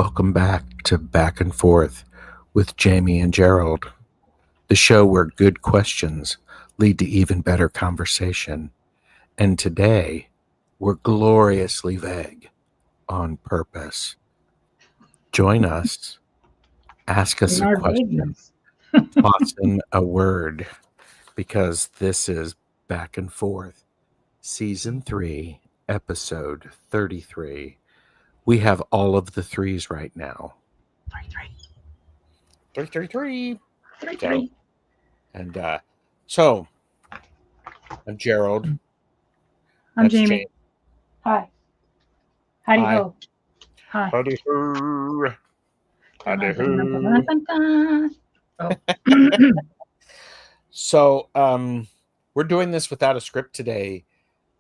Welcome back to Back and Forth with Jaime and Gerald, the show where good questions lead to even better conversation. And today, we're gloriously vague on purpose. Join us, ask us a question, toss in a word, because this is Back and Forth, Season 3, Episode 33. We have all of the threes right now. 333. Okay. And so, I'm Gerald. I'm Jaime. Hi. Howdy Hi. ho. Hi. Howdy ho. Howdy ho. Oh. So, we're doing this without a script today,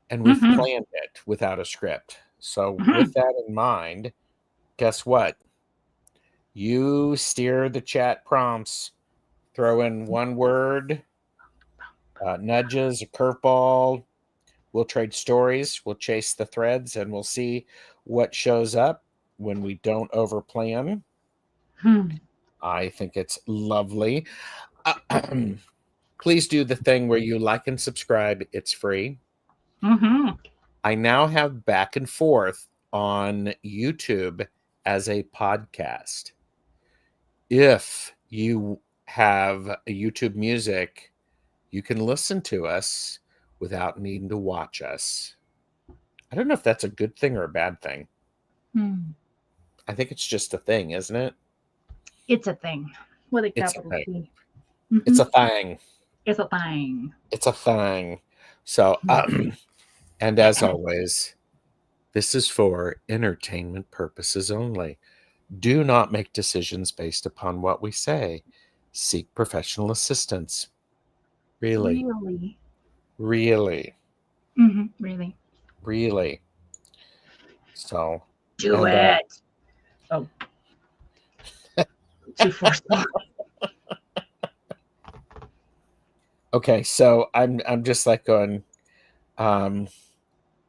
and we've planned it without a script. So, with that in mind, guess what? You steer the chat prompts, throw in one word, nudges, a curveball. We'll trade stories, we'll chase the threads, and we'll see what shows up when we don't overplan. I think it's lovely. Please do the thing where you like and subscribe. It's free. I now have Back and Forth on YouTube as a podcast. If you have a YouTube Music, you can listen to us without needing to watch us. I don't know if that's a good thing or a bad thing. I think it's just a thing, isn't it? It's a thing with a capital T. It's a thing. It's a thing. It's a thing. So, and as always, this is for entertainment purposes only. Do not make decisions based upon what we say. Seek professional assistance. Really. Really. So. Do it. Oh. Too forceful. Okay, so I'm just like going.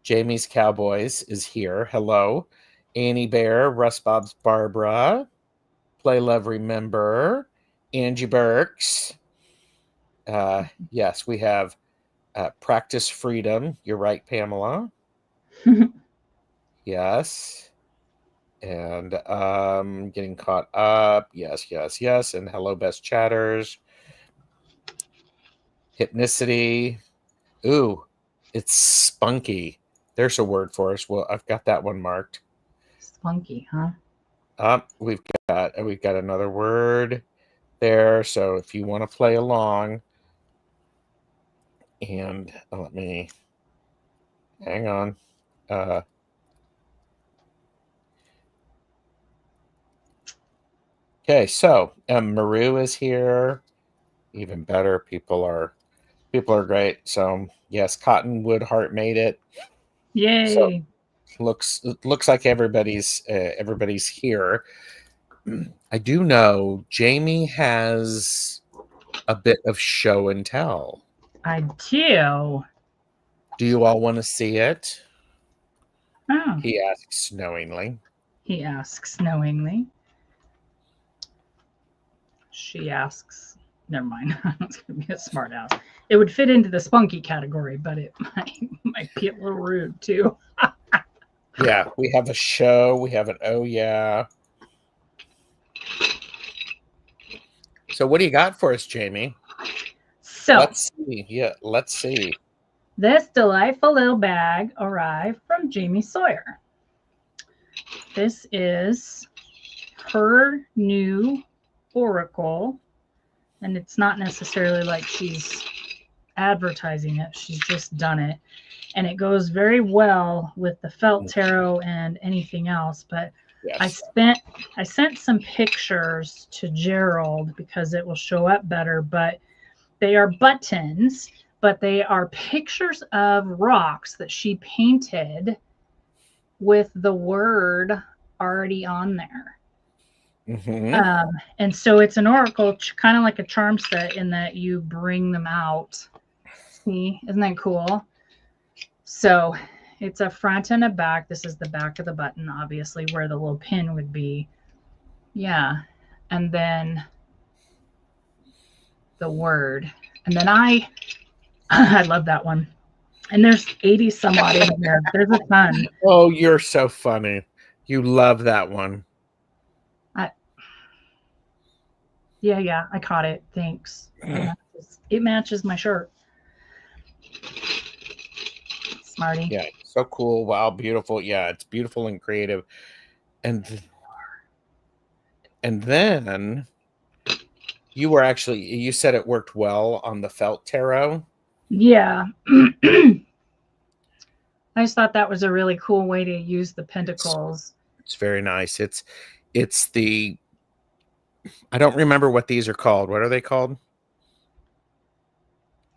Jamie's Cowboys is here. Hello, Annie Bear, Russ Bob's Barbara, Play Love Remember, Angie Burks. Yes, we have Practice Freedom. You're right, Pamela. Yes. And getting caught up. Yes. And hello, best chatters. Hypnicity. Ooh, it's spunky. There's a word for us. Well, I've got that one marked. Spunky, huh? We've got another word there. So if you want to play along, and let me hang on. Okay, so Maru is here. Even better, people are great. So yes, Cottonwood Heart made it. Yay! So looks like everybody's here. I do know Jaime has a bit of show and tell. I do. Do you all want to see it? Oh. He asks knowingly. She asks. Never mind. It's going to be a smart ass. It would fit into the spunky category, but it might be a little rude too. Yeah, we have a show. We have an oh yeah. So what do you got for us, Jaime? So let's see. Yeah, let's see. This delightful little bag arrived from Jamie Sawyer. This is her new oracle, and it's not necessarily like she's advertising it. She's just done it, and it goes very well with the felt tarot and anything else. But yes. I sent some pictures to Gerald because it will show up better, but they are buttons, but they are pictures of rocks that she painted with the word already on there. And so it's an oracle, kind of like a charm set, in that you bring them out. See, isn't that cool? So it's a front and a back. This is the back of the button, obviously, where the little pin would be. Yeah. And then the word. And then I I love that one. And there's 80 some odd in there. There's a ton. Oh, you're so funny. You love that one. Yeah, I caught it. Thanks. It matches my shirt. Smarty. Yeah, so cool. Wow, beautiful. Yeah, it's beautiful and creative. And then you said it worked well on the felt tarot. Yeah. I just thought that was a really cool way to use the pentacles. It's very nice. It's the I don't remember what these are called. What are they called?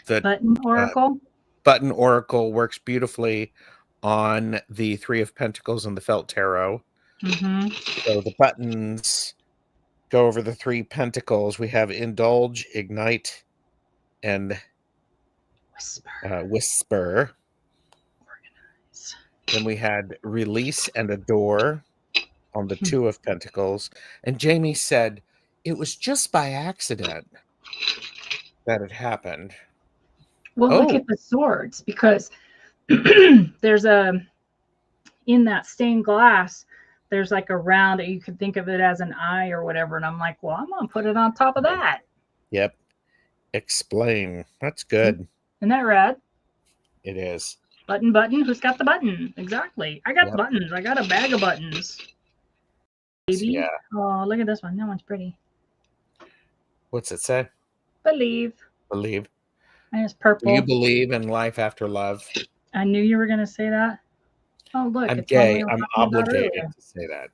The Button uh, oracle. button oracle works beautifully on the Three of Pentacles and the felt tarot. Mm-hmm. So the buttons go over the three pentacles. We have indulge, ignite, and whisper. Organize. Then we had release and adore on the Two of Pentacles. And Jamie said it was just by accident that it happened. Well, look Oh, at the swords, because there's in that stained glass, there's like a round that you could think of it as an eye or whatever. And I'm like, well, I'm going to put it on top of that. yep. Explain. That's good. Isn't that rad? It is. Button. Who's got the button? Exactly. I got buttons. I got a bag of buttons. Baby. Yeah. Oh, look at this one. That one's pretty. What's it say? Believe. Believe. And it's purple. Do you believe in life after love? I knew you were going to say that. Oh, look. I'm it's gay. I'm obligated to say that.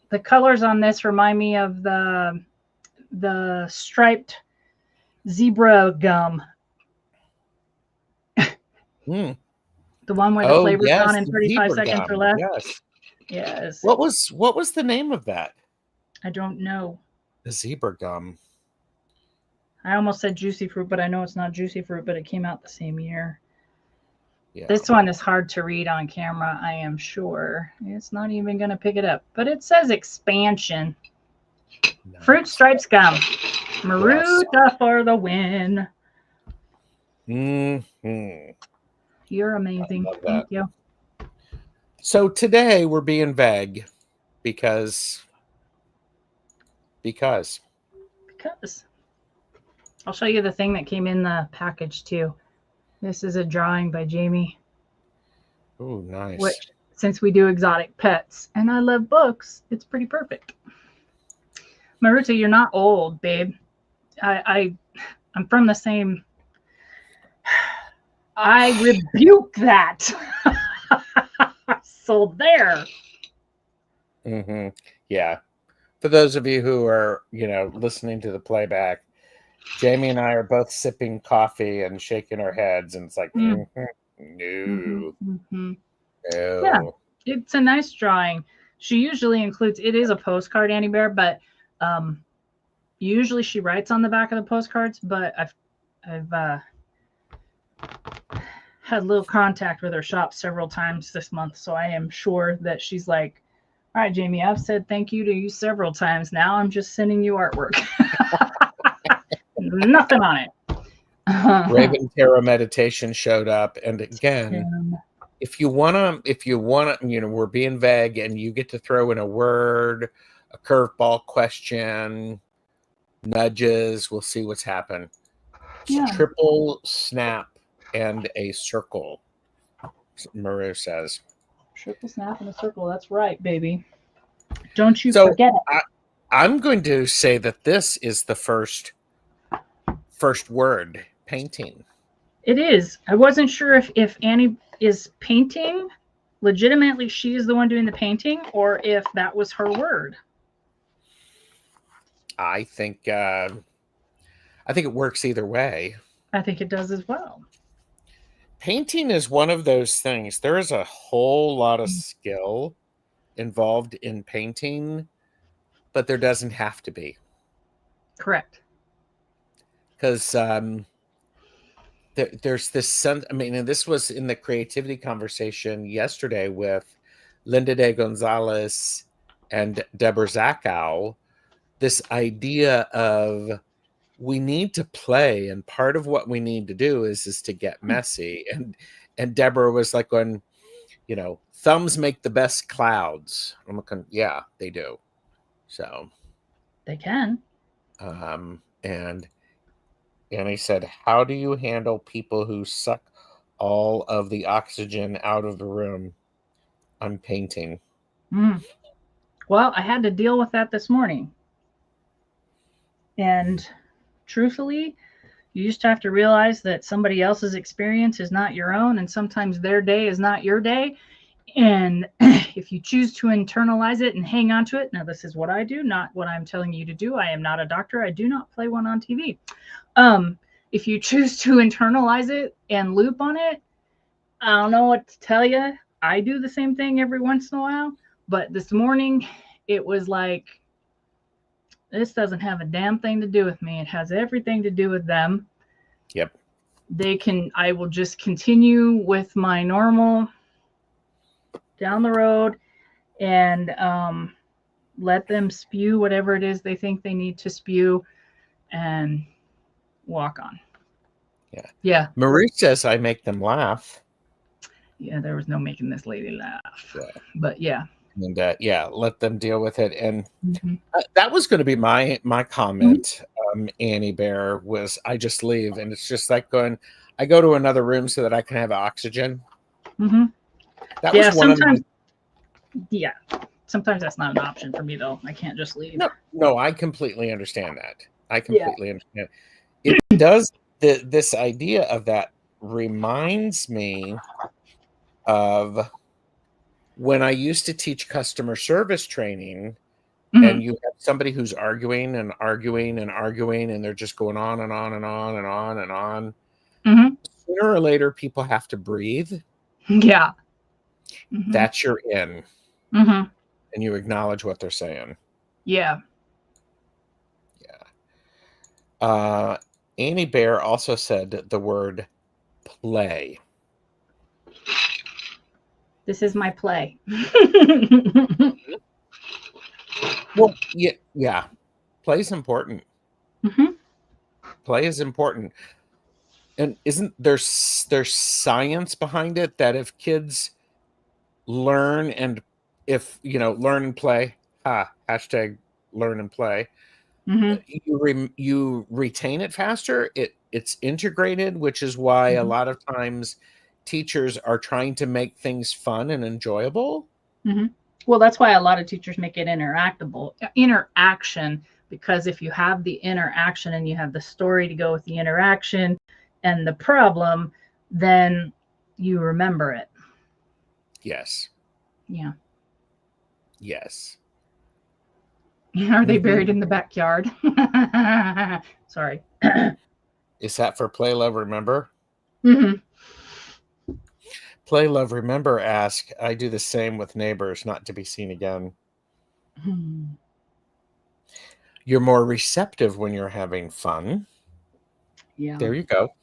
The colors on this remind me of the striped zebra gum. Mm. The one where the flavor's gone in 35 seconds gum. or less. Yes. Yes. What was the name of that? I don't know. The zebra gum. I almost said juicy fruit, but I know it's not juicy fruit, but it came out the same year. Yeah. This one is hard to read on camera, I am sure. It's not even going to pick it up, but it says expansion. Nice. Fruit stripes gum. Maruta for the win. Mm-hmm. You're amazing. Thank you. So today we're being vague because I'll show you the thing that came in the package too. This is a drawing by Jamie. Oh, nice. Which, since we do exotic pets and I love books, it's pretty perfect. Maruta, you're not old, babe. I'm from the same. I rebuke that. So there. Mm-hmm. Yeah. For those of you who are, listening to the playback, Jamie and I are both sipping coffee and shaking our heads, and it's like, no. No. Yeah, it's a nice drawing. She usually includes, it is a postcard, Annie Bear, but usually she writes on the back of the postcards, but I've had a little contact with her shop several times this month, so I am sure that she's like, all right, Jamie, I've said thank you to you several times. Now I'm just sending you artwork. Nothing on it. Raven Tarot Meditation showed up, and again, if you wanna, we're being vague, and you get to throw in a word, a curveball question, nudges. We'll see what's happened. Yeah. Triple snap and a circle. Maru says. Triple snap and a circle. That's right, baby. Don't you forget it. I'm going to say that this is the first word, painting. It is. I wasn't sure if Annie is painting. Legitimately, she is the one doing the painting, or if that was her word. I think it works either way. I think it does as well. Painting is one of those things. There is a whole lot of skill involved in painting, but there doesn't have to be. Correct. Because there's this, and this was in the creativity conversation yesterday with Linda de Gonzalez and Deborah Zachow, this idea of we need to play, and part of what we need to do is to get messy. And Deborah was like, going, thumbs make the best clouds. I'm looking, yeah, they do. So They can. And he said, how do you handle people who suck all of the oxygen out of the room? I'm painting. Well, I had to deal with that this morning. And truthfully, you just have to realize that somebody else's experience is not your own, and sometimes their day is not your day. And if you choose to internalize it and hang on to it, now this is what I do, not what I'm telling you to do. I am not a doctor. I do not play one on TV. If you choose to internalize it and loop on it, I don't know what to tell you. I do the same thing every once in a while. But this morning, it was like, this doesn't have a damn thing to do with me. It has everything to do with them. Yep. I will just continue with my normal down the road and let them spew whatever it is they think they need to spew and walk on. Yeah. Marie says I make them laugh. Yeah, there was no making this lady laugh. Yeah. But yeah. And let them deal with it. And that was going to be my comment, Annie Bear, was I just leave. And it's just like going, I go to another room so that I can have oxygen. That was one of the... Yeah. Sometimes that's not an option for me, though. I can't just leave. No, I completely understand that. Understand. It does, this idea of that reminds me of when I used to teach customer service training, and you have somebody who's arguing and arguing and arguing, and they're just going on and on and on and on and on. Sooner or later, people have to breathe. Yeah. That's your in. And you acknowledge what they're saying. Yeah. Yeah. Annie Bear also said the word play. This is my play. Well, yeah. Play is important. Play is important. And isn't there's science behind it that if kids learn and learn and play, hashtag learn and play, you retain it faster. It's integrated, which is why a lot of times teachers are trying to make things fun and enjoyable. Well, that's why a lot of teachers make it interaction, because if you have the interaction and you have the story to go with the interaction and the problem, then you remember it. Yes. Yeah. Yes. Are they buried in the backyard? Sorry. Is that for Play, Love, Remember? Play, Love, Remember ask, I do the same with neighbors, not to be seen again. You're more receptive when you're having fun. Yeah. There you go.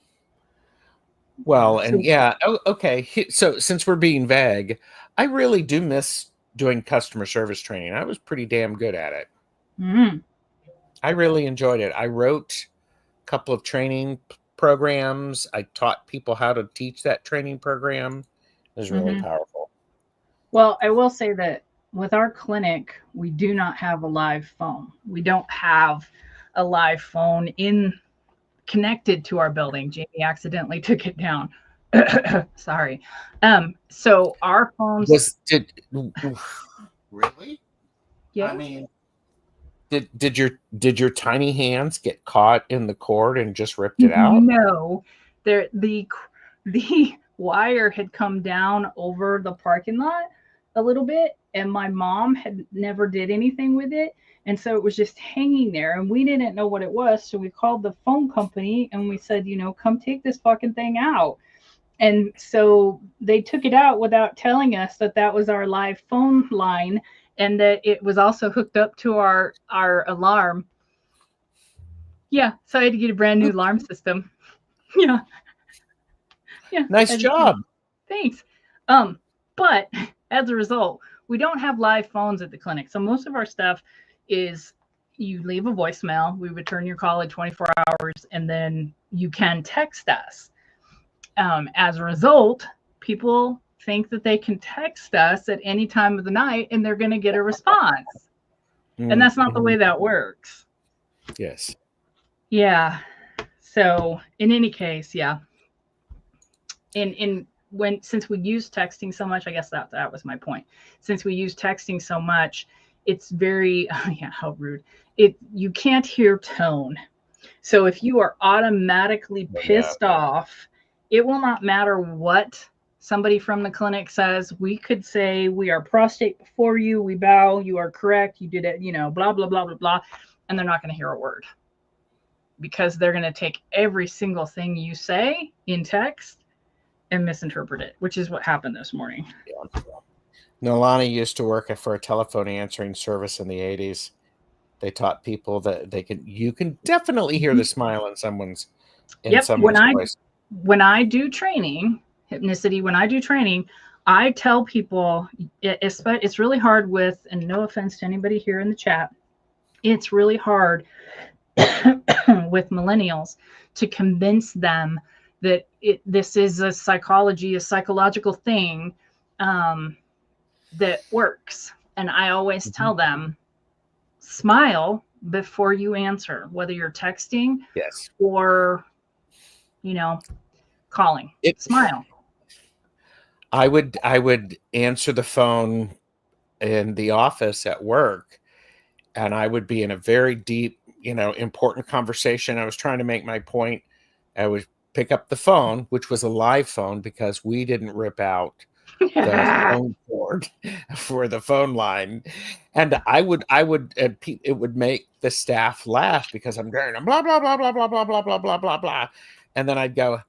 Well, and okay. So since we're being vague, I really do miss doing customer service training. I was pretty damn good at it. I really enjoyed it. I wrote a couple of training programs. I taught people how to teach that training program. It was really powerful. Well, I will say that with our clinic, we do not have a live phone. We don't have a live phone connected to our building. Jamie accidentally took it down. Sorry. So our phones really? Yeah. I mean, did your tiny hands get caught in the cord and just ripped it out? No. The wire had come down over the parking lot a little bit, and my mom had never did anything with it. And so it was just hanging there, and we didn't know what it was. So we called the phone company and we said, come take this fucking thing out. And so they took it out without telling us that was our live phone line, and that it was also hooked up to our alarm. Yeah. So I had to get a brand new alarm system. Yeah. Nice job. Thanks. But as a result, we don't have live phones at the clinic. So most of our stuff is you leave a voicemail, we return your call in 24 hours, and then you can text us. As a result, people think that they can text us at any time of the night and they're going to get a response. And that's not the way that works. Yes. Yeah. So in any case, yeah. Since we use texting so much, I guess that was my point. Since we use texting so much, it's very yeah, how rude. You can't hear tone. So if you are automatically pissed off, it will not matter what somebody from the clinic says. We could say, we are prostrate before you, we bow, you are correct, you did it, blah, blah, blah, blah, blah. And they're not going to hear a word because they're going to take every single thing you say in text and misinterpret it, which is what happened this morning. Yeah. Nolani used to work for a telephone answering service in the 80s. They taught people that you can definitely hear the smile in someone's voice. When I do training, hypnicity, when I do training, I tell people it's really hard with, and no offense to anybody here in the chat, it's really hard with millennials to convince them that this is a psychological thing that works. And I always tell them, smile before you answer, whether you're texting or calling. Smile. I would answer the phone in the office at work, and I would be in a very deep, important conversation. I was trying to make my point. I would pick up the phone, which was a live phone because we didn't rip out the phone cord for the phone line, and it would make the staff laugh because I'm going blah blah blah blah blah blah blah blah blah blah blah, and then I'd go,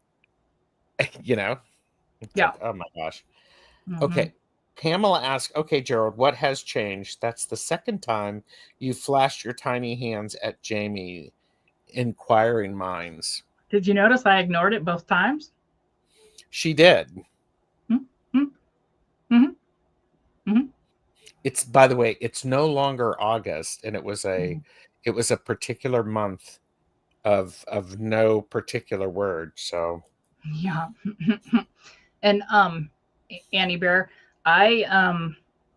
yeah, like, oh my gosh. Okay, Pamela asked, okay, Gerald, what has changed? That's the second time you flashed your tiny hands at Jamie. Inquiring minds. Did you notice I ignored it both times? She did. Mm-hmm. Mm-hmm. Mm-hmm. It's, by the way, it's no longer August, and it was a particular month of no particular word. So yeah. And Annie Bear, I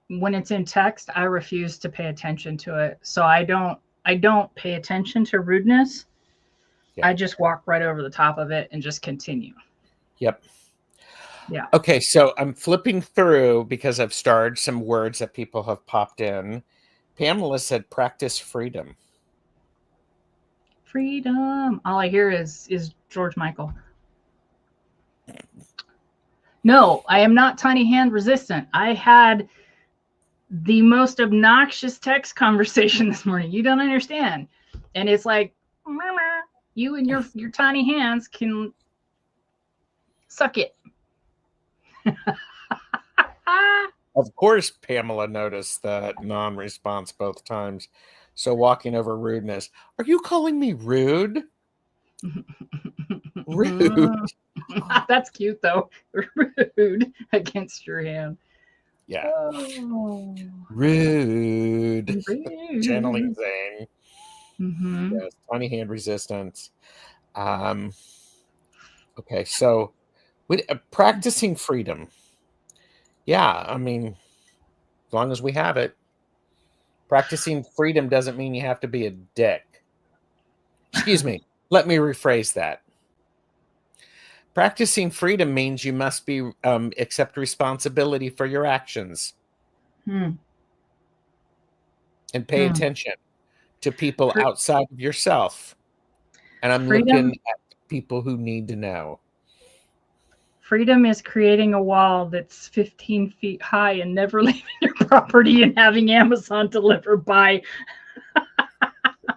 when it's in text, I refuse to pay attention to it. So I don't pay attention to rudeness. Yeah. I just walk right over the top of it and just continue. Yep. Yeah. Okay, so I'm flipping through because I've starred some words that people have popped in. Pamela said practice freedom. Freedom. All I hear is George Michael. No, I am not tiny hand resistant. I had the most obnoxious text conversation this morning. You don't understand. And it's like, you and your tiny hands can suck it. Of course, Pamela noticed that non-response both times. So walking over rudeness. Are you calling me rude? Rude. That's cute, though. Rude against your hand. Yeah. Oh. Rude. Channeling Zane. Yes, tiny hand resistance. Okay, so practicing freedom. Yeah, I mean, as long as we have it. Practicing freedom doesn't mean you have to be a dick. Excuse me. Let me rephrase that. Practicing freedom means you must be accept responsibility for your actions. And pay attention to people outside of yourself. And I'm looking at people who need to know. Freedom is creating a wall that's 15 feet high and never leaving your property and having Amazon deliver by.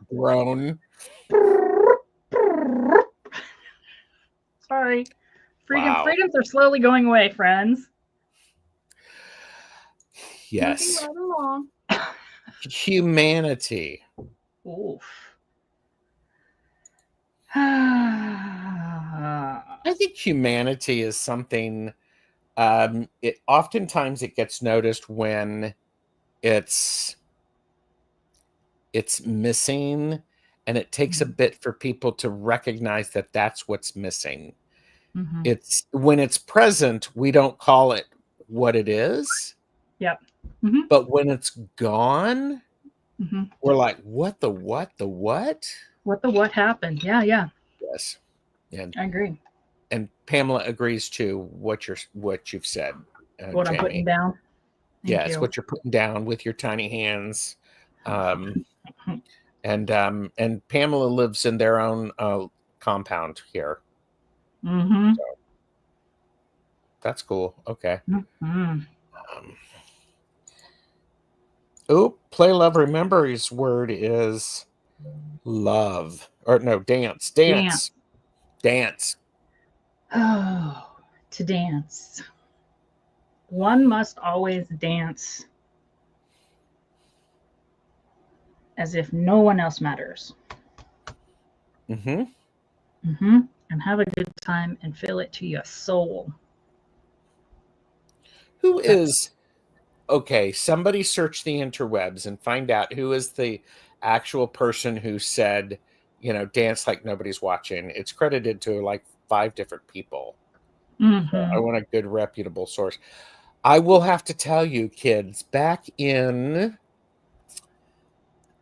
Grown. Sorry. Freedoms are slowly going away, friends. Yes. Moving right along. Humanity. Oof. I think humanity is something It oftentimes it gets noticed when it's missing, and it takes a bit for people to recognize that that's what's missing. Mm-hmm. It's when it's present, we don't call it what it is. Yep. Mm-hmm. But when it's gone, Mm-hmm. we're like, what the what? What happened? Yeah, yeah. Yes. And I agree. and Pamela agrees to what you've said, What I'm putting Jamie. down. Thank Yes, you. what you're putting down with your tiny hands. And Pamela lives in their own compound here. Mm-hmm. So that's cool. Okay. Mm-hmm. Play Love Remember, his word is love. Or no, dance. Dance. Dance. Oh, to dance. One must always dance as if no one else matters. Mm-hmm. Mm-hmm. And have a good time and feel it to your soul. Who is okay? Somebody search the interwebs and find out who is the actual person who said, dance like nobody's watching. It's credited to like 5 different people. Mm-hmm. So I want a good reputable source. I will have to tell you, kids, back in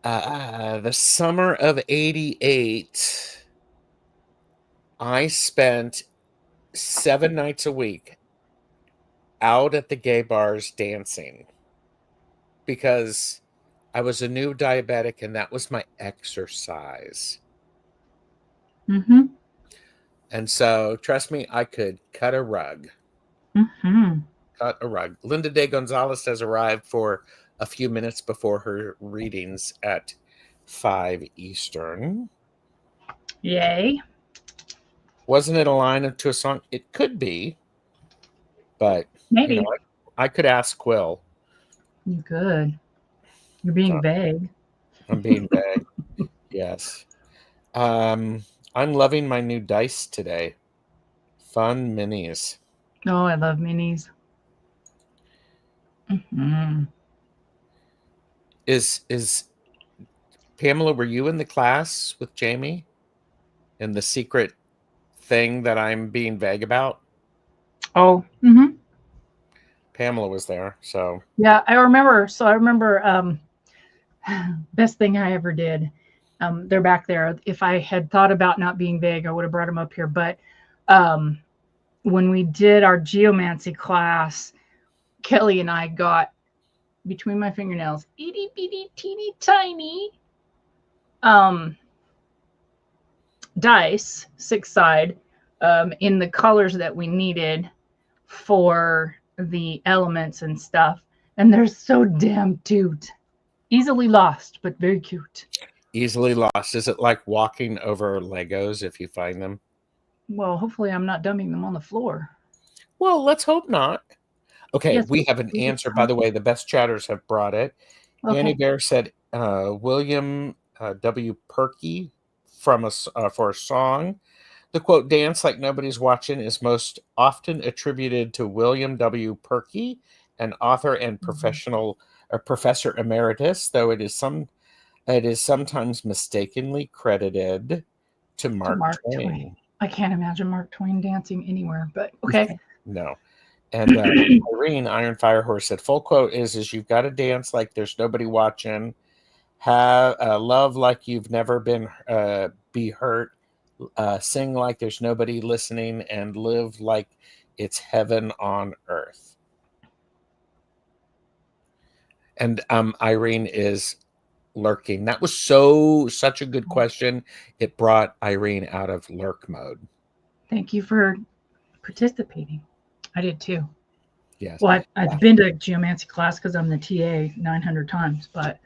the summer of '88, I spent 7 nights a week out at the gay bars dancing because I was a new diabetic and that was my exercise. Mm-hmm. And so, trust me, I could cut a rug. Mm-hmm. Cut a rug. Linda De Gonzalez has arrived for a few minutes before her readings at 5 Eastern. Yay. Wasn't it a line to a song? It could be, but Maybe. I could ask Quill. Good. You're being vague. I'm being vague. Yes. I'm loving my new dice today. Fun minis. Oh, I love minis. Mm-hmm. Is Pamela, were you in the class with Jamie in the secret thing that I'm being vague about? Oh, mm-hmm. Pamela was there, so Yeah, I remember. So I remember best thing I ever did. They're back there. If I had thought about not being vague, I would have brought them up here. But when we did our geomancy class, Kelly and I got between my fingernails itty bitty teeny tiny dice, 6-side, in the colors that we needed for the elements and stuff. And they're so damn cute. Easily lost, but very cute. easily lost. Is it like walking over Legos if you find them? Well, hopefully I'm not dumping them on the floor. Well, let's hope not. Okay, Yes, we have an answer. By the way, the best chatters have brought it. okay. Annie Bear said William W. Perky for a song. The quote, dance like nobody's watching, is most often attributed to William W. Perky, an author and professor emeritus, though it is sometimes mistakenly credited to Mark Twain. I can't imagine Mark Twain dancing anywhere, but okay. No. And Irene, Iron Fire Horse, said, full quote is you've got to dance like there's nobody watching, have love like you've never been be hurt, sing like there's nobody listening, and live like it's heaven on earth. And Irene is lurking. That was such a good question. It brought Irene out of lurk mode. Thank you for participating. I did too. Yes. Well, I've been to geomancy class because I'm the TA 900 times, but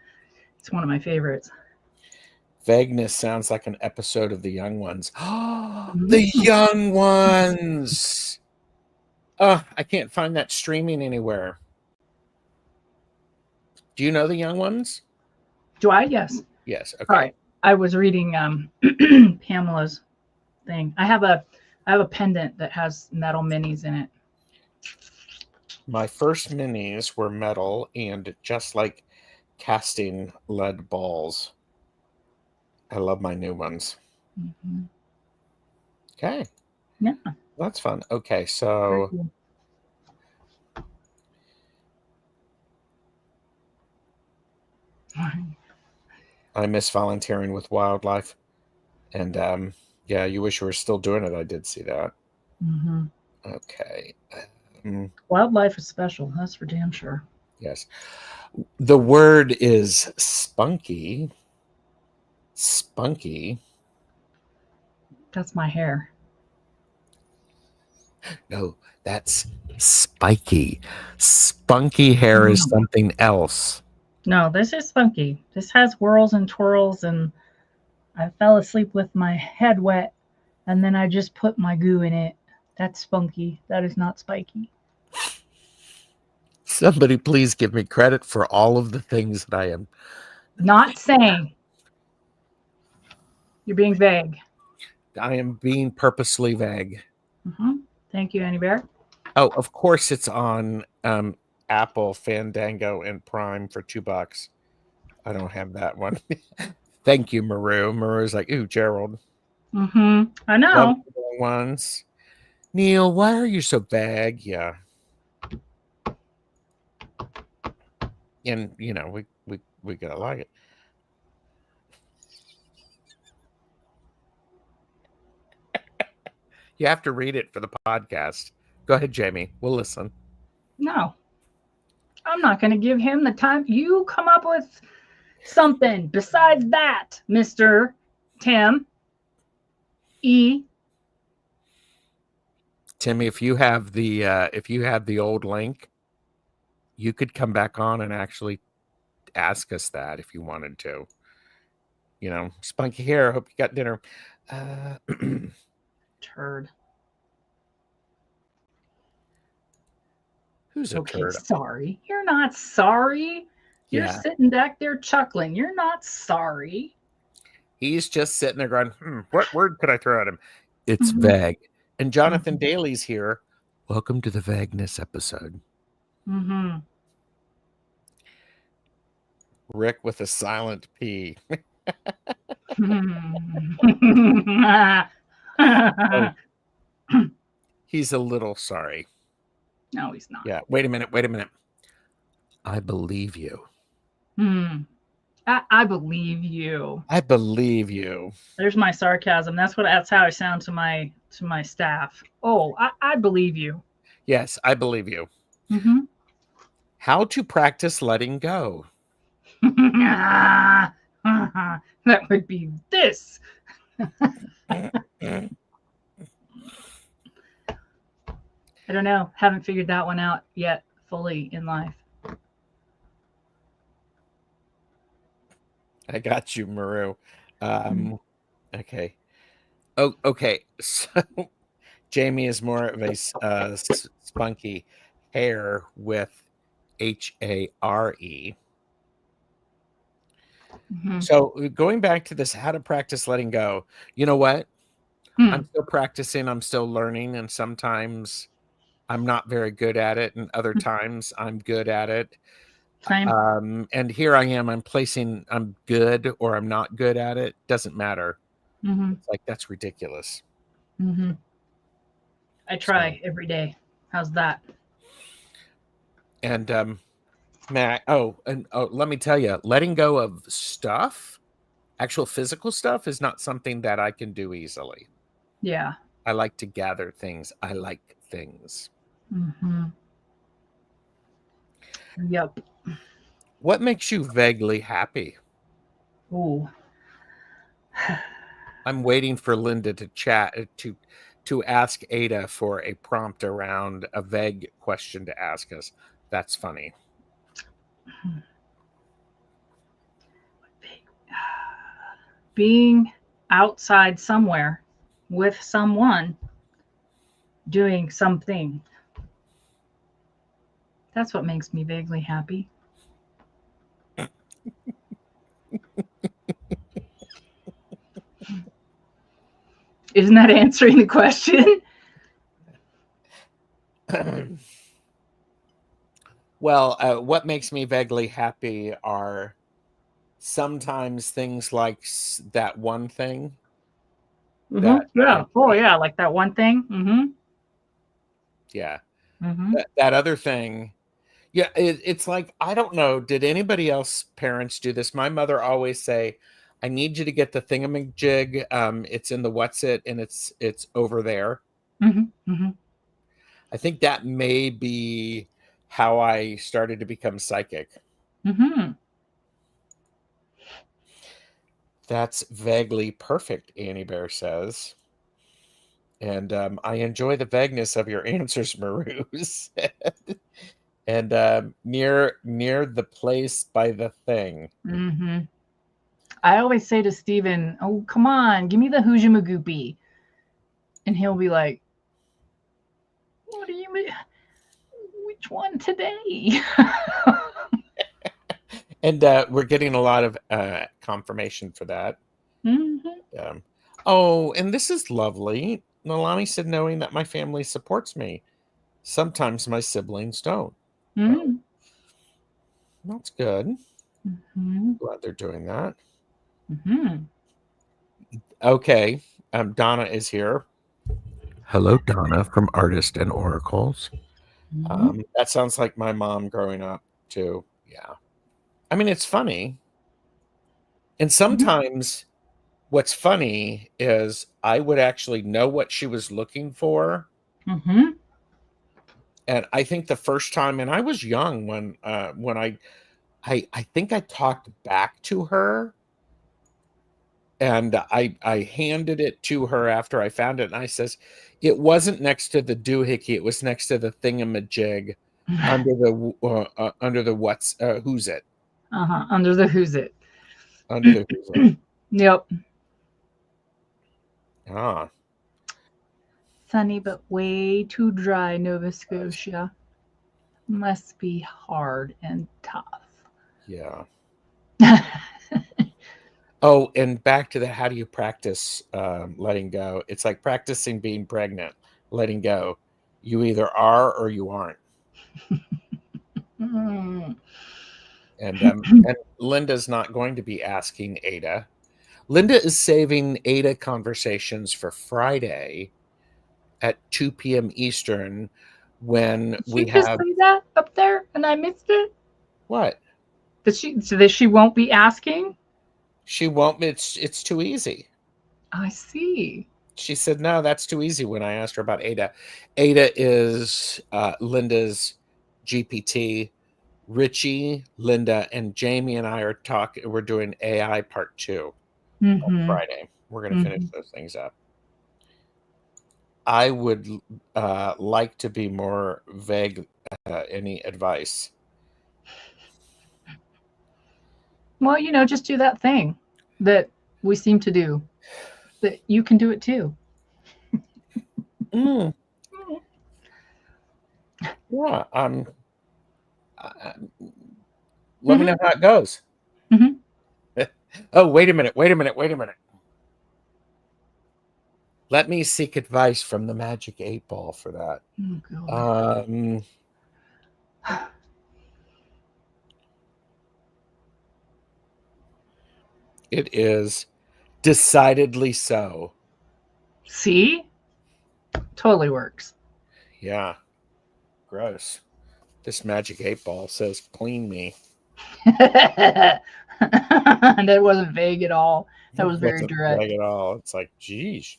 it's one of my favorites. Vagueness sounds like an episode of The Young Ones. The Young Ones! I can't find that streaming anywhere. Do you know The Young Ones? Do I? Yes. Yes. Okay. All right. I was reading Pamela's thing. I have a pendant that has metal minis in it. My first minis were metal and just like casting lead balls. I love my new ones. Mm-hmm. Okay. Yeah. That's fun. Okay, Very so cool. I miss volunteering with wildlife. And yeah, you wish you were still doing it. I did see that. Mm-hmm. Okay. Wildlife is special. That's for damn sure. Yes. The word is spunky. Spunky. That's my hair. No, that's spiky. Spunky hair is No, something else. no, this is spunky. This has whirls and twirls, and I fell asleep with my head wet, and then I just put my goo in it. That's spunky. That is not spiky. Somebody please give me credit for all of the things that I am. Not saying. You're being vague. I am being purposely vague. Mm-hmm. Thank you, Annie Bear. Oh, of course it's on Apple, Fandango, and Prime for $2. I don't have that one. Thank you, Maru. Maru's like, ooh, Gerald. Mm-hmm. I Love know. the ones. Neil, why are you so vague? Yeah. And you know, we gotta like it. You have to read it for the podcast. Go ahead, Jamie. We'll listen. No, I'm not going to give him the time. You come up with something besides that, Mr. Tim E. Timmy, if you have the old link, you could come back on and actually ask us that if you wanted to. You know, spunky hair. Hope you got dinner. Turd. Who's a Okay, turd? sorry. You're not sorry. You're Yeah, sitting back there chuckling. You're not sorry. he's just sitting there going, what word could I throw at him? It's Mm-hmm. vague. And Jonathan Mm-hmm. Daly's here. Welcome to the Vagueness episode. Mm-hmm. Rick with a silent P. Oh, he's a little sorry. No, he's not. Yeah. Wait a minute. I believe you. I believe you. I believe you. There's my sarcasm. That's how I sound to my staff. Oh, I believe you. Yes, I believe you. Mm-hmm. How to practice letting go. That would be this. I don't know. Haven't figured that one out yet fully in life. I got you, Maru. Okay. Oh, okay. So Jamie is more of a spunky hair with HARE. Mm-hmm. So going back to this, how to practice letting go. You know what? I'm still practicing. I'm still learning, and sometimes I'm not very good at it, and other times I'm good at it. Same. And here I am. I'm good or I'm not good at it. Doesn't matter. Mm-hmm. It's like that's ridiculous. Mm-hmm. I try every day. How's that? And let me tell you, letting go of stuff, actual physical stuff, is not something that I can do easily. Yeah. I like to gather things. I like things. Mm-hmm. Yep. What makes you vaguely happy? Ooh. I'm waiting for Linda to chat to ask Ada for a prompt around a vague question to ask us. That's funny. Being outside somewhere with someone doing something. That's what makes me vaguely happy. Isn't that answering the question? Well, what makes me vaguely happy are sometimes things like that one thing that Yeah. Oh, yeah. Like that one thing. yeah, Mm-hmm. that other thing. Yeah, it's like, I don't know. Did anybody else parents do this? My mother always say, "I need you to get the thingamajig. It's in the what's it, and it's over there." Mm-hmm. Mm-hmm. I think that may be how I started to become psychic. Mm-hmm. That's vaguely perfect, Annie Bear says. And I enjoy the vagueness of your answers, Maroos. And near the place by the thing. Mm-hmm. I always say to Steven, "Oh, come on, give me the Hujamagoopy." And he'll be like, "What do you mean? Which one today?" And we're getting a lot of confirmation for that. Mm-hmm. Oh, and this is lovely. Nalani said, knowing that my family supports me. Sometimes my siblings don't. Oh, Mm-hmm. that's good. Mm-hmm. Glad they're doing that. Mm-hmm. Okay. Donna is here. Hello, Donna from Artist and Oracles. Mm-hmm. That sounds like my mom growing up, too. Yeah. I mean, it's funny. And sometimes what's funny is I would actually know what she was looking for. Mm-hmm. And I think the first time, and I was young when I think I talked back to her, and I handed it to her after I found it, and I says, it wasn't next to the doohickey, it was next to the thingamajig under the what's who's it Uh-huh. Under the who's it. under the who's it. Yep. Ah, Sunny but way too dry, Nova Scotia. Must be hard and tough. yeah. Oh, and back to the how do you practice letting go? It's like practicing being pregnant, letting go. You either are or you aren't. Mm. And Linda's not going to be asking Ada. Linda is saving Ada conversations for Friday at 2 p.m. Eastern when Did we she just have say that up there and I missed it? what? Did she so that she won't be asking? She won't, it's too easy. I see. She said, no, that's too easy when I asked her about Ada. Ada is Linda's GPT. Richie, Linda, and Jamie and I are talking. We're doing AI part 2 on Mm-hmm. Friday. We're going to finish Mm-hmm. those things up. I would like to be more vague. Any advice? Well, just do that thing that we seem to do. That you can do it too. Mm, yeah. Uh, let me Mm-hmm. know how it goes. Mm-hmm. Oh, wait a minute. Wait a minute. Wait a minute. Let me seek advice from the Magic 8 Ball for that. Oh, God. It is decidedly so. See? Totally works. Yeah. Gross. This Magic 8 Ball says clean me. That wasn't vague at all. That It was very wasn't direct. vague at all. It's like, geez.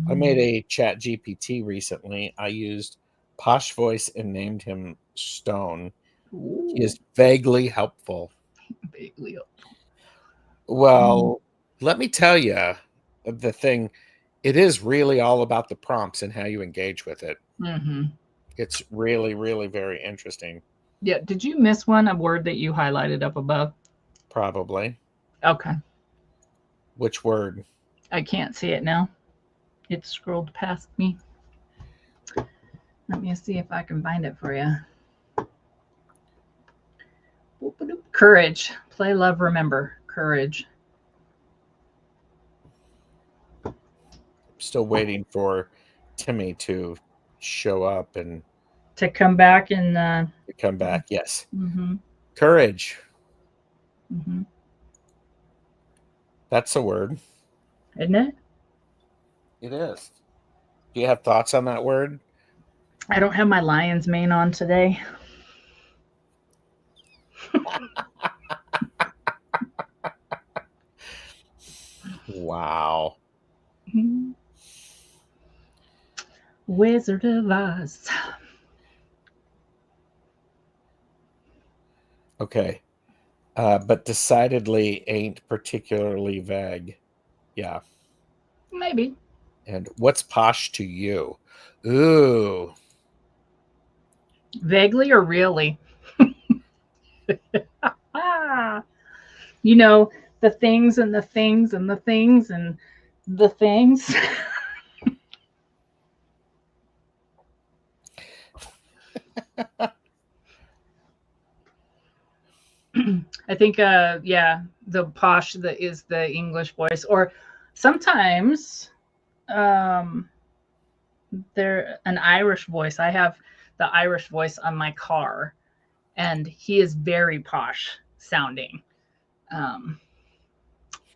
I made Mm. a chat GPT recently. I used Posh Voice and named him Stone. He Ooh, is vaguely helpful. vaguely. Mm. Well, let me tell you the thing. It is really all about the prompts and how you engage with it. Mm-hmm. It's really, really very interesting. Yeah. Did you miss one? A word that you highlighted up above? Probably. Okay. Which word? I can't see it now. It scrolled past me. Let me see if I can find it for you. Courage. Play, love, remember. Courage. Still waiting for Timmy to show up and To come back and To come back, yes. mm-hmm, Courage. mm-hmm. That's a word. Isn't it? It is. Do you have thoughts on that word? I don't have my lion's mane on today. Wow. Wizard of Oz. Okay. But decidedly ain't particularly vague. Yeah. Maybe. And what's posh to you? Ooh. Vaguely or really? Ah. You know, the things and the things and the things and the things. I think yeah, the posh that is the English voice. Or sometimes um there an Irish voice. I have the Irish voice on my car, and he is very posh sounding. Um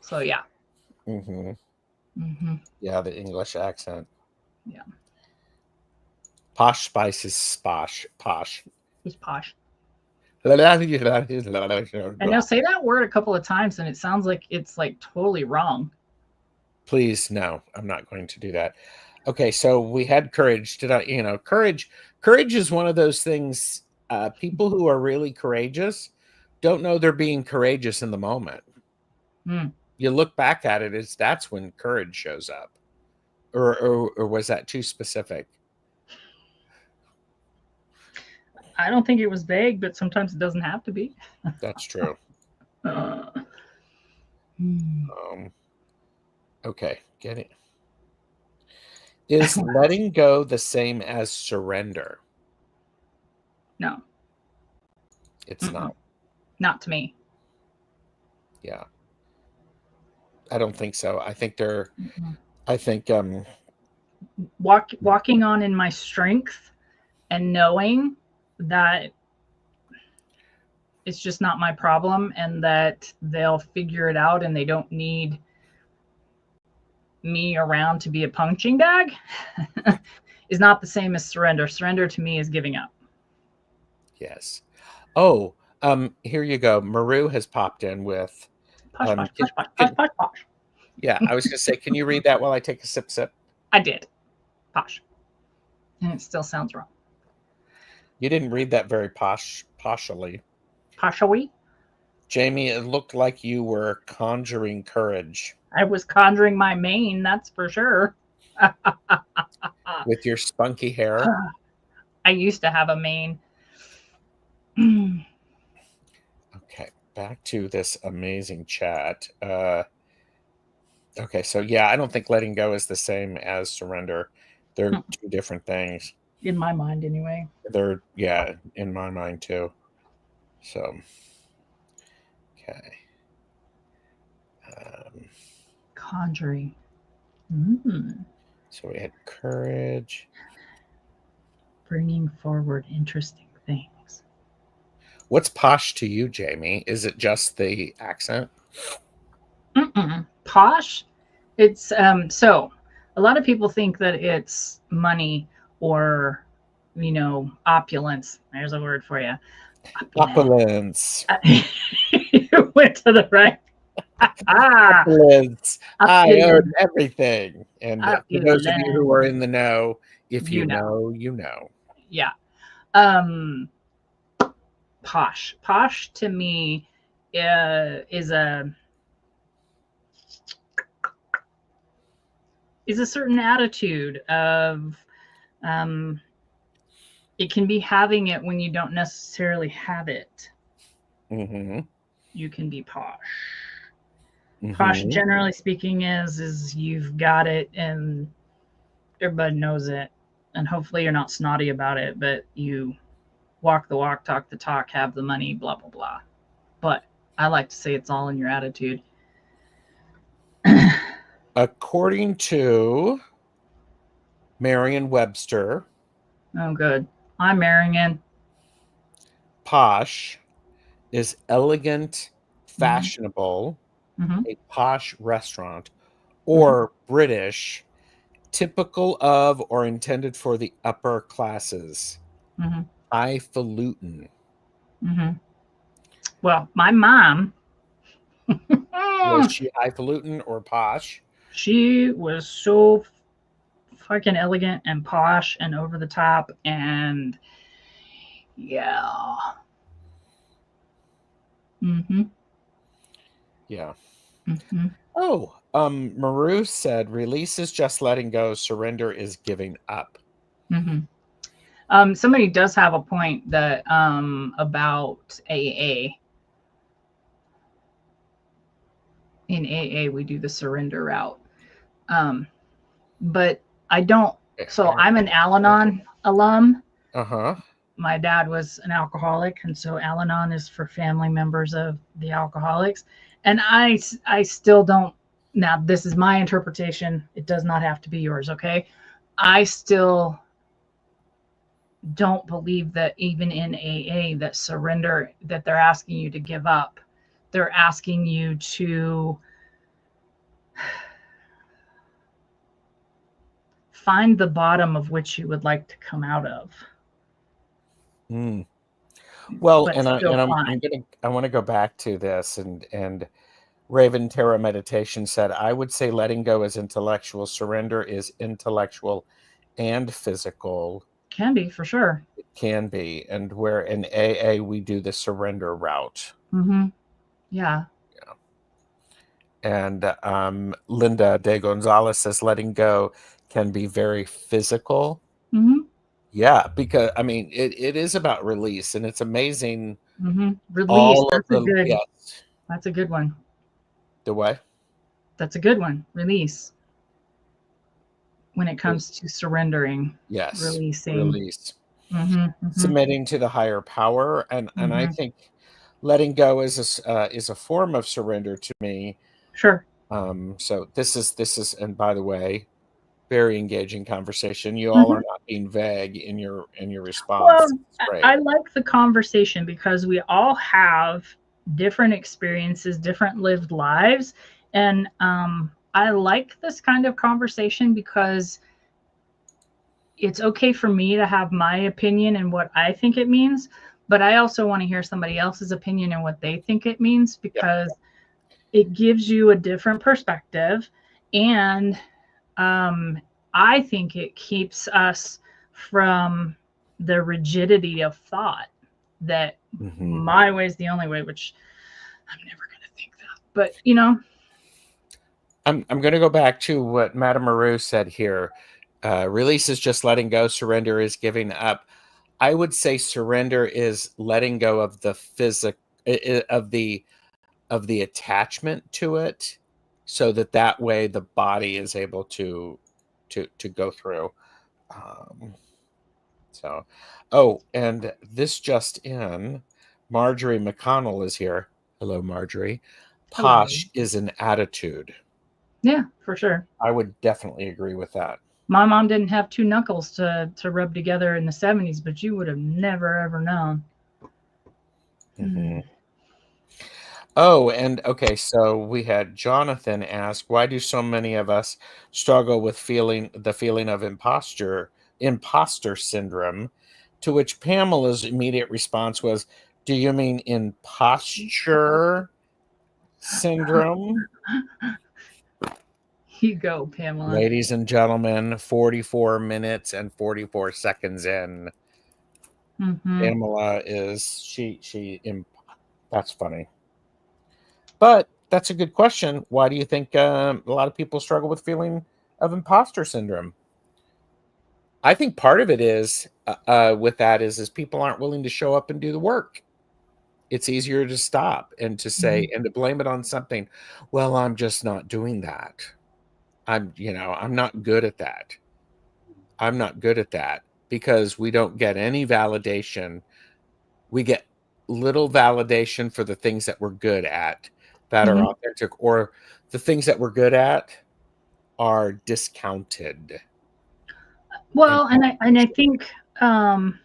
so yeah. Mm-hmm. Mm-hmm. Yeah, the English accent. Yeah. Posh spice is sposh. Posh. He's posh. I know, say that word a couple of times and it sounds like it's like totally wrong. Please, no, I'm not going to do that. Okay, so we had courage. Courage is one of those things, people who are really courageous don't know they're being courageous in the moment. Hmm. You look back at it, that's when courage shows up. Or was that too specific? I don't think it was vague, but sometimes it doesn't have to be. That's true. Uh, hmm. Okay, get it. Is letting go the same as surrender? No. It's Mm-mm. not. Not to me. Yeah. I don't think so. I think Mm-mm. I think Walking on in my strength and knowing that it's just not my problem and that they'll figure it out and they don't need me around to be a punching bag is not the same as surrender. Surrender to me is giving up. yes. Oh, here you go. Maru has popped in with Posh, posh, can, posh, posh, posh, posh, posh. yeah, I was gonna say, can you read that while I take a sip? I did. Posh. And it still sounds wrong. You didn't read that very poshily. Poshawi? Jamie, it looked like you were conjuring courage I was conjuring my mane, that's for sure. with your spunky hair. I used to have a mane. Okay, back to this amazing chat. Okay, so yeah, I don't think letting go is the same as surrender. They're two different things. In my mind, anyway. They're, yeah, in my mind too. So, okay. Conjuring. Mm. So we had courage. Bringing forward interesting things. What's posh to you, Jamie? Is it just the accent? Mm-mm. Posh. It's so a lot of people think that it's money or opulence. There's a word for you. Opulence. You went to the right. Opulence. I Opulence. own everything. And for those of you Opulence. who are in the know, if You you know. know, you know. Yeah. Posh. Posh to me is a certain attitude of um, it can be having it when you don't necessarily have it. Mm-hmm. You can be posh. Mm-hmm. Posh, generally speaking, is you've got it and everybody knows it, and hopefully you're not snotty about it, but you walk the walk, talk the talk, have the money, blah blah blah. But I like to say it's all in your attitude. According to Merriam-Webster, Oh, good. I'm Marion. Posh is elegant, Mm-hmm. fashionable, Mm-hmm. a posh restaurant, Mm-hmm. or British, typical of or intended for the upper classes. Mm-hmm. Highfalutin. Mm-hmm. Well, my mom, Was she highfalutin or posh? she was so fucking elegant and posh and over the top, and yeah. Mm-hmm. Yeah. Mm-hmm. Oh, Maru said release is just letting go, surrender is giving up. Mm-hmm. Somebody does have a point that about AA. In AA, we do the surrender route. But I don't. So I'm an Al-Anon alum. Uh-huh. My dad was an alcoholic, and so Al-Anon is for family members of the alcoholics. And I still don't. Now, this is my interpretation. It does not have to be yours, okay? I still don't believe that even in AA that surrender that they're asking you to give up. They're asking you to find the bottom of which you would like to come out of. Mm. Well, But and still climb. I want to go back to this and Raven Terra Meditation said, I would say letting go is intellectual, surrender is intellectual and physical. Can be for sure. It can be. And where in AA we do the surrender route. Mm-hmm. Yeah. Yeah. And Linda de Gonzalez says letting go can be very physical. Mm-hmm. Yeah, because I mean it is about release, and it's amazing Mm-hmm. Release. all of the yes. That's a good one. The way? That's a good one. Release. When it comes to surrendering, Yes. releasing. Release. Mm-hmm. Mm-hmm. Submitting to the higher power, and I Mm-hmm. think letting go is a form of surrender to me. Sure. So this is, and by the way, very engaging conversation. You all Mm-hmm. are not being vague in your response. Well, It's great. I like the conversation because we all have different experiences, different lived lives. And I like this kind of conversation because it's okay for me to have my opinion and what I think it means. But I also want to hear somebody else's opinion and what they think it means because it gives you a different perspective. And um, I think it keeps us from the rigidity of thought that Mhm. my way is the only way, which I'm never going to think that. But, you know, I'm going to go back to what Madame Maru said here. Release is just letting go. Surrender is giving up. I would say surrender is letting go of the of the attachment to it, so that way the body is able to go through. Um, so, oh, and this just in, Marjorie McConnell is here. Hello, Marjorie. hello. Posh is an attitude. Yeah, for sure. I would definitely agree with that. My mom didn't have two knuckles to rub together in the 70s, but you would have never, ever known. Mm-hmm. Oh, and okay, so we had Jonathan ask, why do so many of us struggle with the feeling of imposter syndrome? To which Pamela's immediate response was, do you mean imposture syndrome? You go, Pamela. Ladies and gentlemen, 44 minutes and 44 seconds in. Mm-hmm. Pamela is that's funny. But that's a good question. Why do you think a lot of people struggle with feeling of imposter syndrome? I think part of it is with that is people aren't willing to show up and do the work. It's easier to stop and to say Mm-hmm. and to blame it on something. Well, I'm just not doing that. I'm not good at that. I'm not good at that because we don't get any validation. We get little validation for the things that we're good at that are Mm-hmm. authentic, or the things that we're good at are discounted. And Well, and I think um,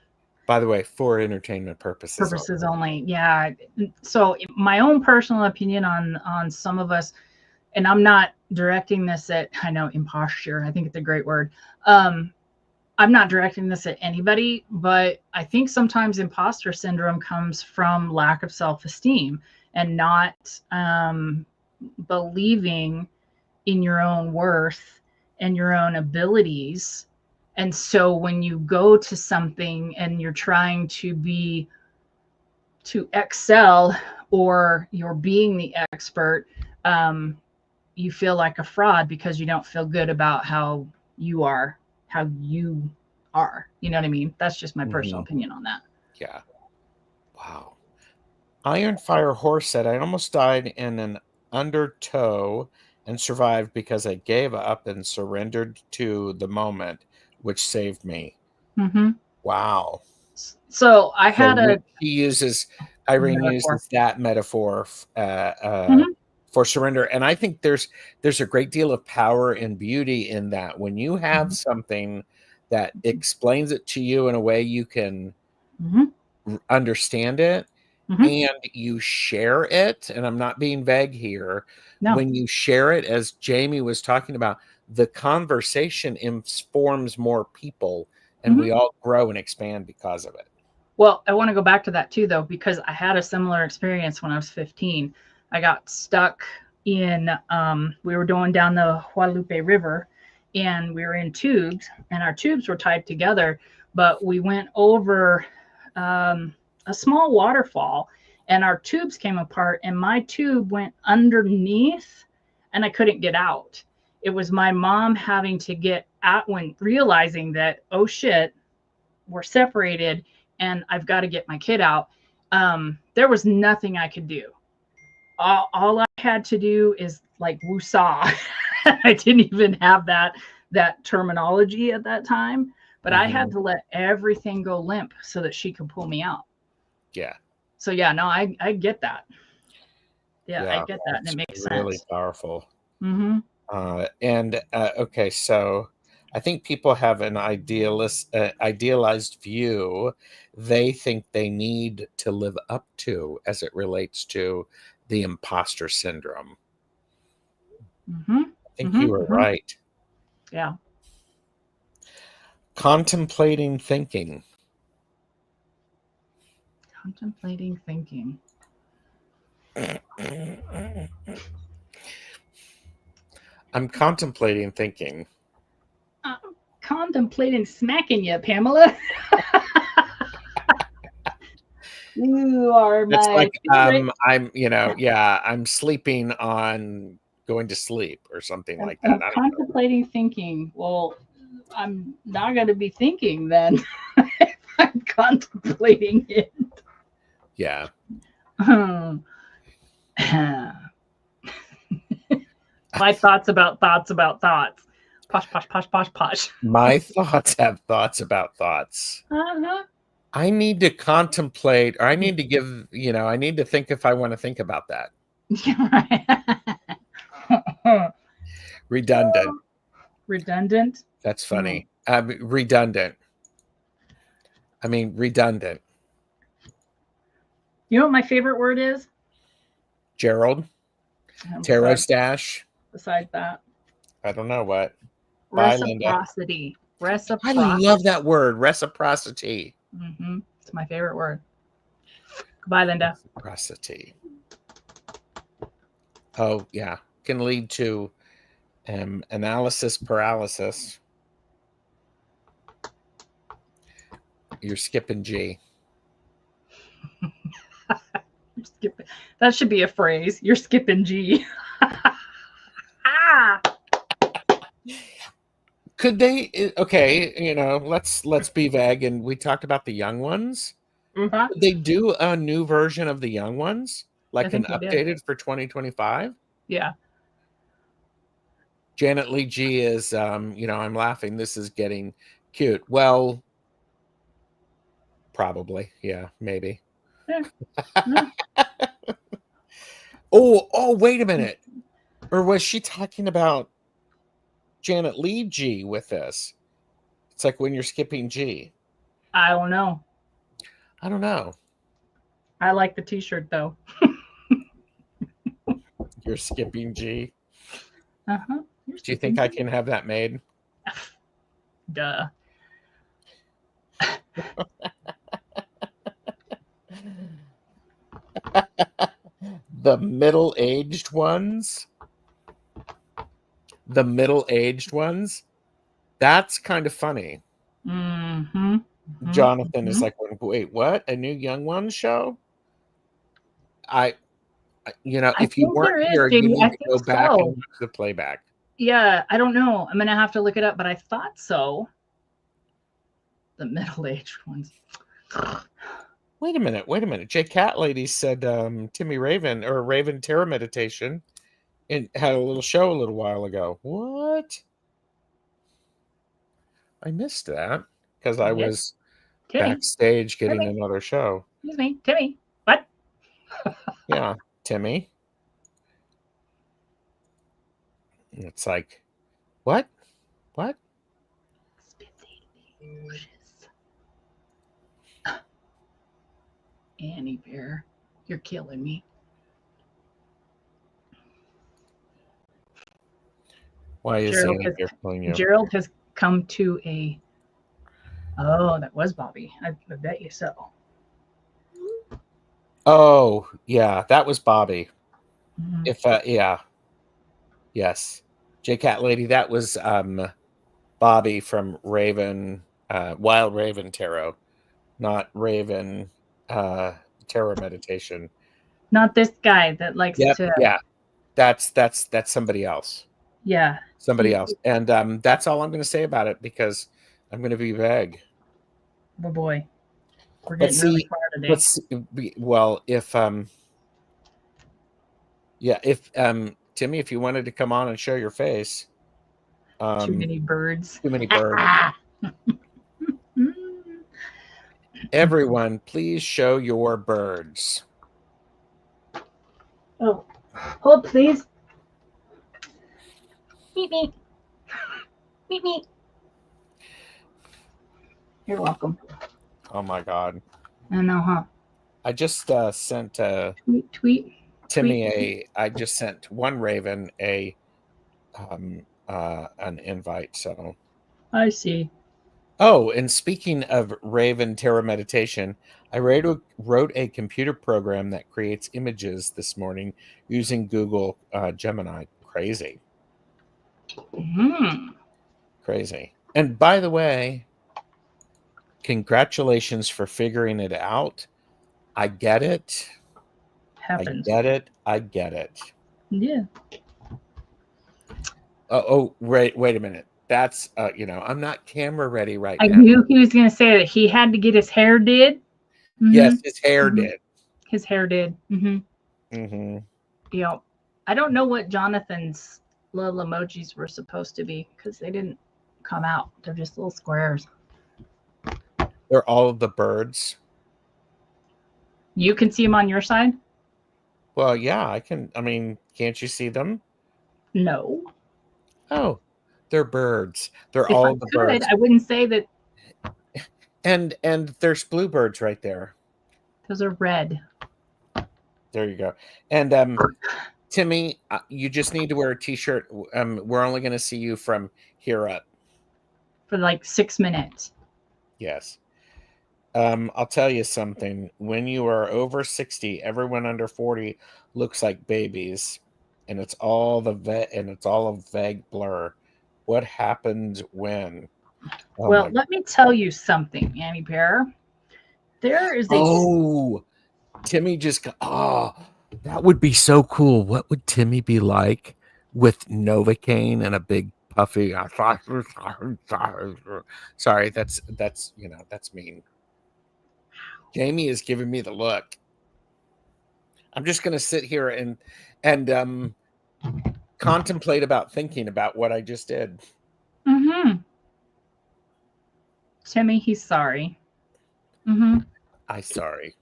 By the way, for entertainment purposes. Purposes only. Yeah. So my own personal opinion on some of us, and I'm not directing this at, I know, imposture. I think it's a great word. I'm not directing this at anybody, but I think sometimes imposter syndrome comes from lack of self-esteem and not believing in your own worth and your own abilities. And so when you go to something and you're trying to excel, or you're being the expert, you feel like a fraud because you don't feel good about how you are, how you are. You know what I mean? That's just my personal opinion on that. Yeah. Wow. Iron Fire Horse said, I almost died in an undertow and survived because I gave up and surrendered to the moment, which saved me. Mm-hmm. Wow. So I had Irene metaphor. uses that metaphor Mm-hmm. for surrender. And I think there's a great deal of power and beauty in that. When you have something that explains it to you in a way you can understand it, and you share it, and I'm not being vague here, when you share it, as Jamie was talking about, the conversation informs more people, and we all grow and expand because of it. Well, I want to go back to that too, though, because I had a similar experience when I was 15. I got stuck in, we were going down the Guadalupe River, and we were in tubes, and our tubes were tied together, but we went over a small waterfall, and our tubes came apart, and my tube went underneath, and I couldn't get out. It was my mom having to get out, when realizing that, oh shit, we're separated and I've got to get my kid out. There was nothing I could do. All I had to do is like woosah. I didn't even have that terminology at that time, but I had to let everything go limp so that she could pull me out. Yeah. So yeah, no, I get that. Yeah, I get that, and it makes sense. Really powerful. Okay, so I think people have an idealized view they think they need to live up to as it relates to the imposter syndrome. I think you were right. Yeah. Contemplating thinking. Contemplating thinking. I'm contemplating thinking. I'm contemplating smacking you, Pamela. You are It's my like favorite. I'm sleeping on going to sleep or something like that. I'm contemplating thinking. Well, I'm not going to be thinking then. I'm contemplating it. Yeah. My thoughts about thoughts about thoughts. Posh, posh, posh, posh, posh. My thoughts have thoughts about thoughts. I need to contemplate, or I need to give, I need to think if I want to think about that. Redundant. Redundant? That's funny. Redundant. I mean, redundant. You know what my favorite word is? Gerald? TarotStache? Besides that. I don't know what. Reciprocity. Reciprocity. I love that word, reciprocity. It's my favorite word. Goodbye, Linda. Reciprocity. Oh, yeah. Can lead to analysis paralysis. You're skipping G. That should be a phrase. You're skipping G. Could they? Okay, let's be vague. And we talked about the young ones. Could they do a new version of the young ones, like an updated for 2025? Yeah. Janet Lee G is, I'm laughing. This is getting cute. Well, probably. Yeah, maybe. Yeah. Oh, wait a minute. Or was she talking about Janet Lee G with this? It's like when you're skipping G. I don't know. I don't know. I like the t-shirt though. You're skipping G. Uh-huh. Do you think I can have that made? Duh. The middle-aged ones. The middle-aged ones. That's kind of funny. Mm-hmm. Jonathan is like, wait, what? A new Young Ones show? I if you think weren't there is, here, you JD. need I to think go back and so. watch the playback. Yeah, I don't know. I'm gonna have to look it up, but I thought so. The middle-aged ones. Wait a minute. J Cat Lady said Timmy Raven or Raven Terror Meditation and had a little show a little while ago. What? I missed that because I Yes. was Timmy. backstage getting Timmy. another show. Excuse me. Timmy. What? Yeah, Timmy. It's like, what? What? Annie Bear, you're killing me. Why is Gerald Annie has, Bear killing you? Gerald has come to a. Oh, that was Bobby. I bet you so. Oh, yeah, that was Bobby. Mhm. If yeah. Yes. J Cat Lady, that was Bobby from Raven Wild Raven Tarot, not Raven Tarot Meditation. Not this guy that likes Yep, to. yeah. That's somebody else. Yeah. Somebody else. And that's all I'm going to say about it because I'm going to be vague. Oh boy. We're But getting really see, far today. well, if Timmy, if you wanted to come on and show your face, Too many birds. too many birds. Everyone, please show your birds. Oh, hold please. Meet me. Meet me. You're welcome. Oh my God. I know, huh? I just sent Tweet. Timmy I just sent one Raven an invite. So I see. oh, and speaking of Raven Terror Meditation, I wrote a computer program that creates images this morning using Google Gemini. Crazy. Crazy. And by the way, congratulations for figuring it out. I get it. Happens. I get it. Yeah. Wait a minute. That's I'm not camera ready right I now. knew he was going to say that he had to get his hair did. Yes, his hair did. His hair did. Yeah. I don't know what Jonathan's little emojis were supposed to be because they didn't come out. They're just little squares. They're all of the birds. You can see them on your side? Well, yeah, I can. I mean, can't you see them? No. Oh, they're birds. They're If all I of the could, birds. I wouldn't say that. And there's bluebirds right there. Those are red. There you go. And Timmy, you just need to wear a t-shirt. We're only going to see you from here up. For like 6 minutes. Yes. I'll tell you something. When you are over 60, everyone under 40 looks like babies, and it's all a vague blur. What happened when? Oh Well, my! let me tell you something, Annie Bear. There is a. Oh, Timmy just got. Oh, that would be so cool. What would Timmy be like with Novocaine and a big puffy? Sorry, that's that's mean. Jamie is giving me the look. I'm just going to sit here and contemplate about thinking about what I just did. Timmy, he's sorry. I sorry.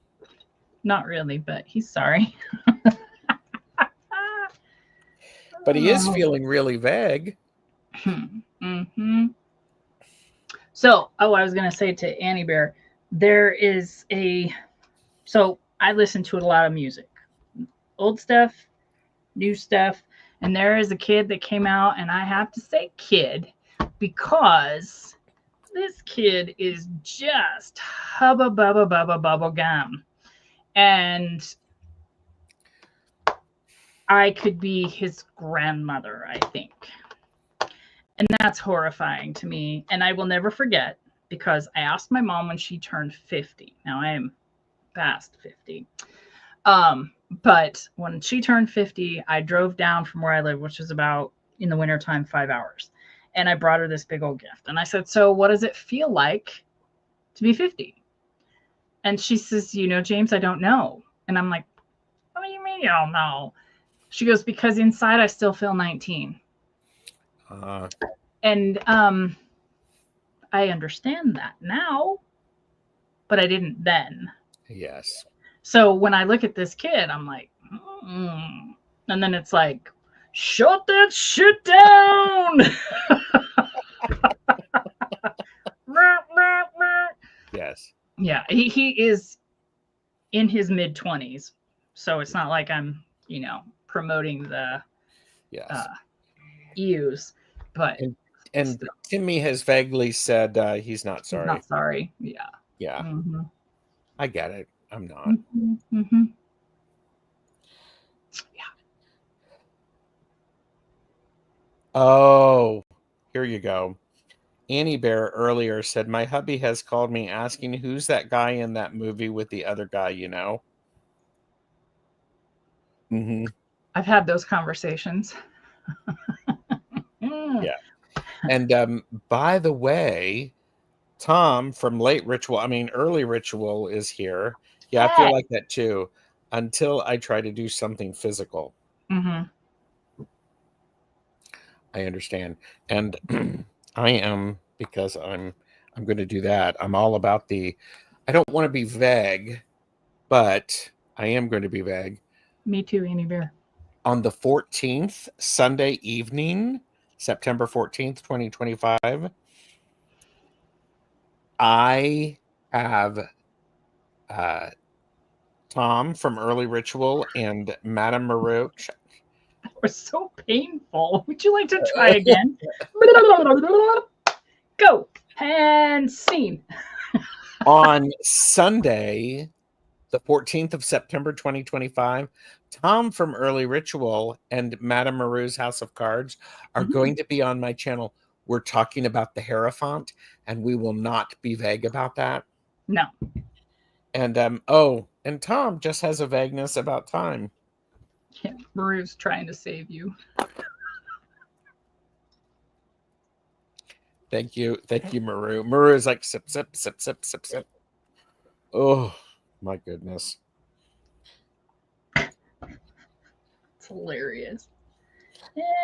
Not really, but he's sorry. But he is feeling really vague. So, I was going to say to Annie Bear, there is so I listen to a lot of music, old stuff, new stuff, and there is a kid that came out, and I have to say kid because this kid is just hubba bubba bubba bubble gum. And I could be his grandmother, I think. And that's horrifying to me. And I will never forget because I asked my mom when she turned 50. Now I am past 50. But when she turned 50, I drove down from where I live, which is about in the wintertime 5 hours. And I brought her this big old gift. And I said, "So, what does it feel like to be 50?" And she says, "James, I don't know." And I'm like, "What do you mean you don't know?" She goes, "Because inside I still feel 19." And I understand that now, but I didn't then. Yes. So when I look at this kid, I'm like, and then it's like, shut that shit down. Yes. Yeah, he is in his mid 20s, so it's not like I'm promoting the Yes. use, but and still, Timmy has vaguely said he's not he's sorry. not sorry. Yeah. Yeah. Mm-hmm. I get it. I'm not. Mm-hmm. Mm-hmm. Yeah. Oh, here you go. Annie Bear earlier said, my hubby has called me asking who's that guy in that movie with the other guy, Mm-hmm. I've had those conversations. Mm. Yeah. And by the way, Tom from early ritual is here. Yeah, I feel Hey. like that too. Until I try to do something physical. Mm-hmm. I understand. And I am, because I'm going to do that. I'm all about I don't want to be vague, but I am going to be vague. Me too, Annie Bear. On the 14th, Sunday evening, September 14th, 2025, I have Tom from Early Ritual and Madame Moreau. That was so painful. Would you like to try again? Go. And scene. On Sunday, the 14th of September 2025, Tom from Early Ritual and Madame Maru's House of Cards are going to be on my channel. We're talking about the Hierophant, and we will not be vague about that. No. And and Tom just has a vagueness about time. Yeah, Maru's trying to save you. Thank you, Maru. Maru is like sip, sip, sip, sip, sip, sip. Oh my goodness. It's hilarious.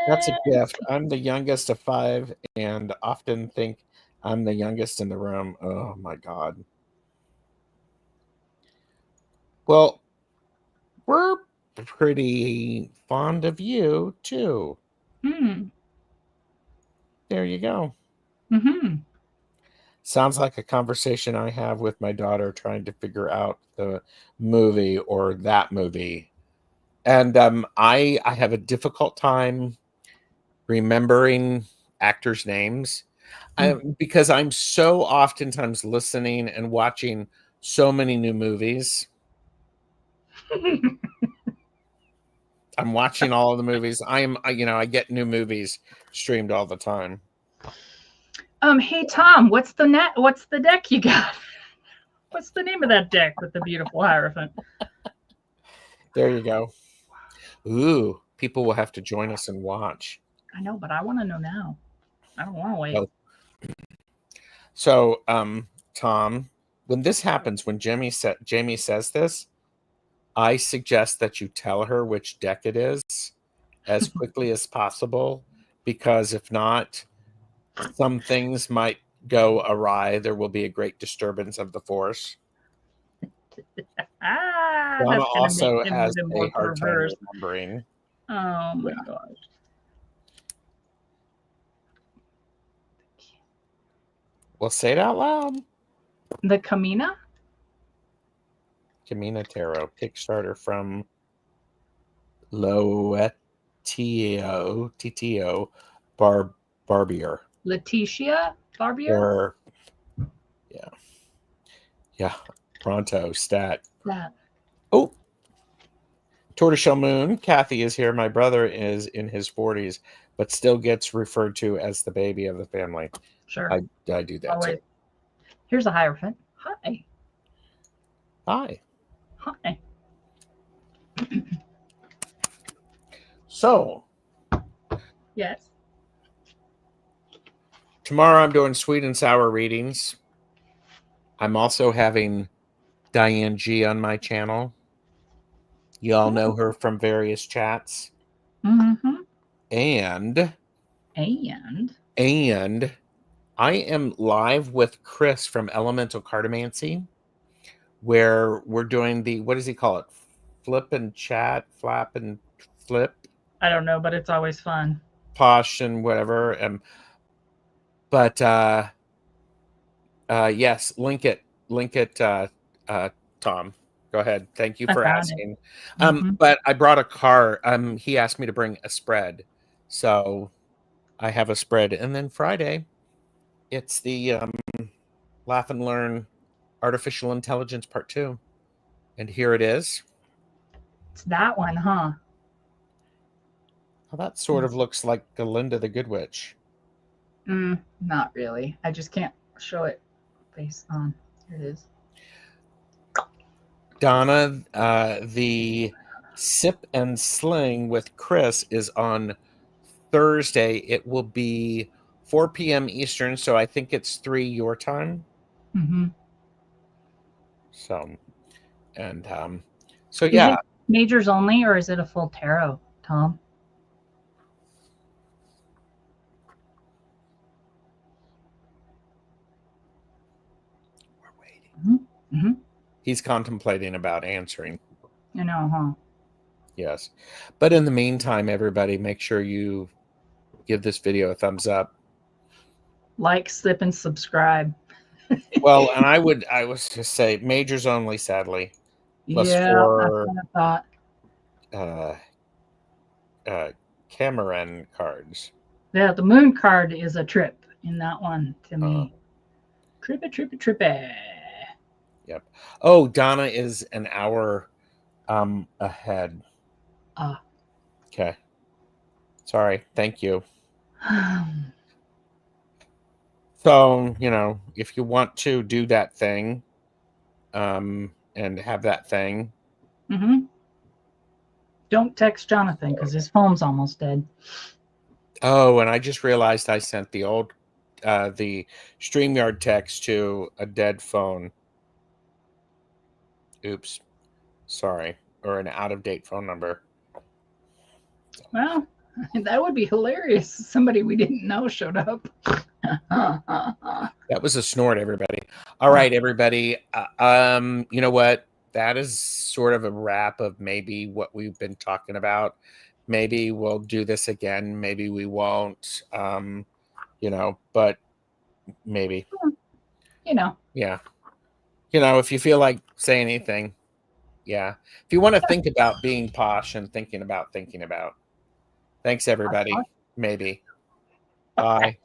That's a gift. I'm the youngest of 5 and often think I'm the youngest in the room. Oh my God. Well, we're pretty fond of you too. There you go. Mm-hmm. Sounds like a conversation I have with my daughter trying to figure out the movie or that movie. And I have a difficult time remembering actors' names because I'm so oftentimes listening and watching so many new movies. I'm watching all of the movies. I get new movies streamed all the time. Hey Tom, what's the deck you got? What's the name of that deck with the beautiful Hierophant? There you go. Ooh, people will have to join us and watch. I know, but I want to know now. I don't want to wait. Oh. So, Tom, when this happens, when Jamie says this, I suggest that you tell her which deck it is as quickly as possible, because if not, some things might go awry. There will be a great disturbance of the force. Donna That's gonna make also him has even a more hard time perverse. remembering. Oh my gosh. Well, say it out loud. The Kamina? Camina Tarot Kickstarter from Loetio TTO Barbier. Letitia Barbier? Or yeah. Pronto stat. That. Oh, Tortoiseshell Moon. Kathy is here. My brother is in his 40s, but still gets referred to as the baby of the family. Sure. I do that Always. too. Here's a Hierophant. Hi. Hi. Hi. So Yes. tomorrow I'm doing sweet and sour readings. I'm also having Diane G on my channel. You all know her from various chats. Mm-hmm. And And I am live with Chris from Elemental Cartomancy, where we're doing the, what does he call it? Flip and chat, flap and flip, I don't know, but it's always fun. posh and whatever. But yes, link it, Tom. Go ahead. Thank you I for found it. asking. Mhm. But I brought a car. He asked me to bring a spread, so I have a spread. And then Friday, it's the Laugh and Learn Artificial Intelligence Part 2. And here it is. It's that one, huh? Well, that sort of looks like Galinda the Good Witch. Not really. I just can't show it face on. Here it is. Donna, the Sip and Sling with Chris is on Thursday. It will be 4 p.m. Eastern, so I think it's 3 your time. Mm-hmm. So, and so Is yeah. it majors only, or is it a full tarot, Tom? We're waiting. Mm-hmm. He's contemplating about answering. You know, huh? Yes. But in the meantime, everybody, make sure you give this video a thumbs up. Like, slip, and subscribe. Well, and I was just say majors only, sadly. Plus Yeah, that's 4 what I thought. Cameron cards. Yeah, the moon card is a trip in that one to me. Trippy. Yep. Oh, Donna is an hour ahead. Okay. Sorry. Thank you. So, if you want to do that thing, and have that thing. Mm-hmm. Don't text Jonathan because his phone's almost dead. Oh, and I just realized I sent the old the StreamYard text to a dead phone. Oops. Sorry. Or an out-of-date phone number. Well, that would be hilarious. Somebody we didn't know showed up. That was a snort, everybody. All right, everybody. You know what? That is sort of a wrap of maybe what we've been talking about. Maybe we'll do this again. Maybe we won't. But maybe. Yeah. If you feel like saying anything, yeah. If you want to think about being posh and thinking about. Thanks, everybody. Maybe. Bye.